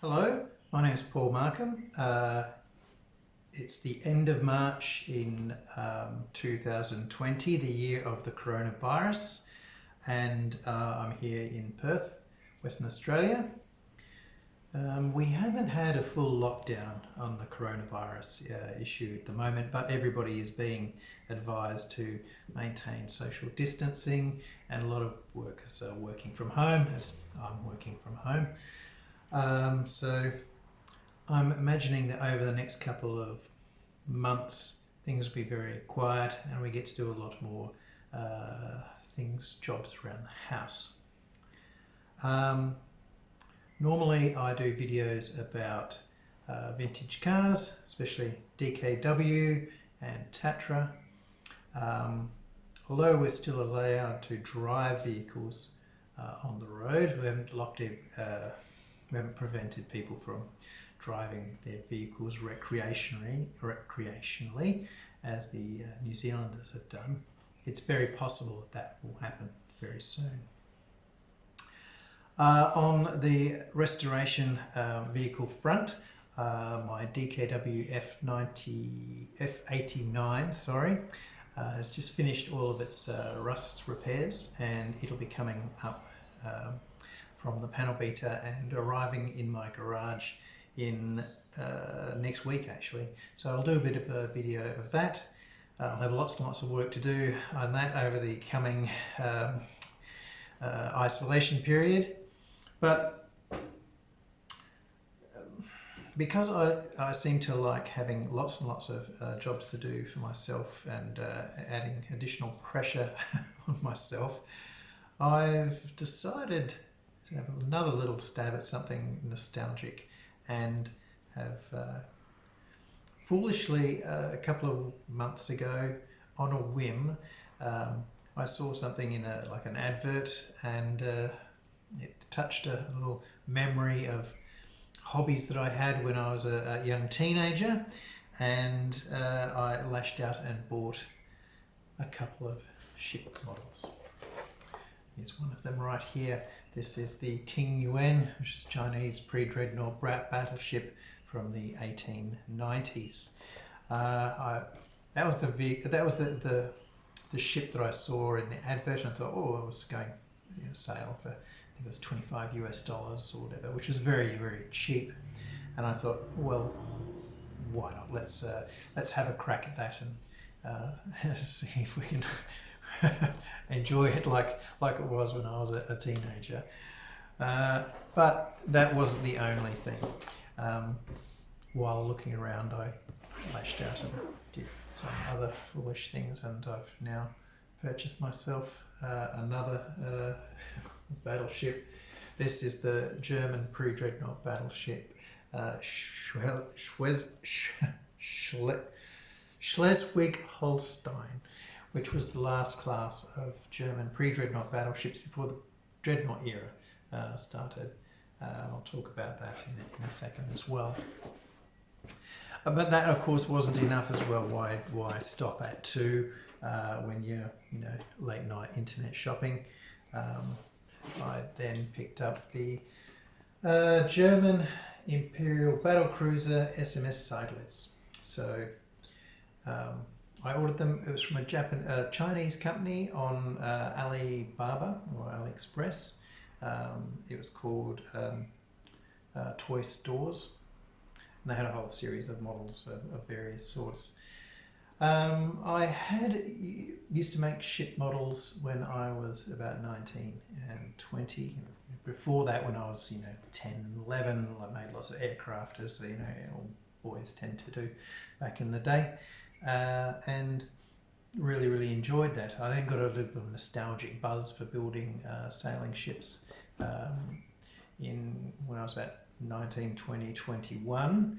Hello, my name is Paul Markham. It's the end of March in 2020, the year of the coronavirus, and I'm here in Perth, Western Australia. We haven't had a full lockdown on the coronavirus issue at the moment, but everybody is being advised to maintain social distancing, and a lot of workers are working from home, as I'm working from home. So I'm imagining that over the next couple of months things will be very quiet and we get to do a lot more jobs around the house. Normally I do videos about vintage cars, especially DKW and Tatra. Although we're still allowed to drive vehicles on the road, we haven't prevented people from driving their vehicles recreationally, as the New Zealanders have done. It's very possible that will happen very soon. On the restoration vehicle front, my DKW F89 has just finished all of its rust repairs, and it'll be coming up from the panel beater and arriving in my garage in next week actually. So I'll do a bit of a video of that. I'll have lots and lots of work to do on that over the coming isolation period. But because I seem to like having lots and lots of jobs to do for myself and adding additional pressure on myself, I've decided to have another little stab at something nostalgic, and have foolishly a couple of months ago, on a whim, I saw something in like an advert, and it touched a little memory of hobbies that I had when I was a young teenager, and I lashed out and bought a couple of ship models. Here's one of them right here. This is the Ting Yuen, which is Chinese pre-dreadnought battleship from the 1890s. That was the ship that I saw in the advert, and I thought, oh, I was going sale for, I think it was $25 US or whatever, which was very, very cheap. And I thought, well, why not? Let's have a crack at that and see if we can enjoy it like it was when I was a teenager. But that wasn't the only thing. While looking around, I lashed out and did some other foolish things, and I've now purchased myself another battleship. This is the German pre-dreadnought battleship Schleswig-Holstein, which was the last class of German pre-dreadnought battleships before the dreadnought era started. I'll talk about that in a second as well. But that, of course, wasn't enough as well. Why stop at two when you're late night internet shopping? I then picked up the German Imperial battlecruiser SMS Seydlitz. So I ordered them. It was from a Chinese company on Alibaba or AliExpress. It was called Toy Stores, and they had a whole series of models of various sorts. I used to make ship models when I was about 19 and 20. Before that, when I was 10 and 11, I made lots of aircraft, as all boys tend to do back in the day. And really, really enjoyed that. I then got a little bit of a nostalgic buzz for building sailing ships when I was about 19, 20, 21,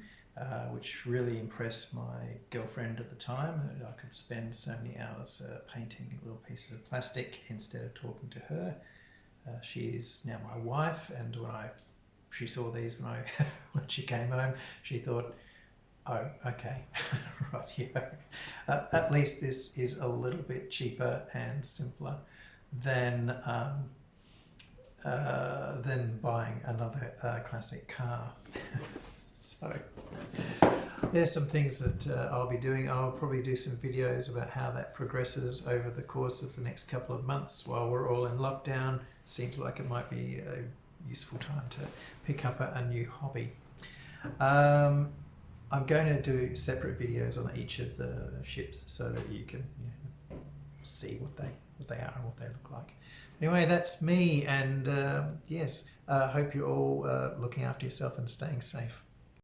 which really impressed my girlfriend at the time. I could spend so many hours painting little pieces of plastic instead of talking to her. She is now my wife, and she saw these when she came home, she thought, oh, okay, right, yeah. At least this is a little bit cheaper and simpler than than buying another classic car. So there's some things that I'll be doing. I'll probably do some videos about how that progresses over the course of the next couple of months while we're all in lockdown. Seems like it might be a useful time to pick up a new hobby. I'm going to do separate videos on each of the ships so that you can see what they are and what they look like. Anyway, that's me, and yes, hope you're all looking after yourself and staying safe.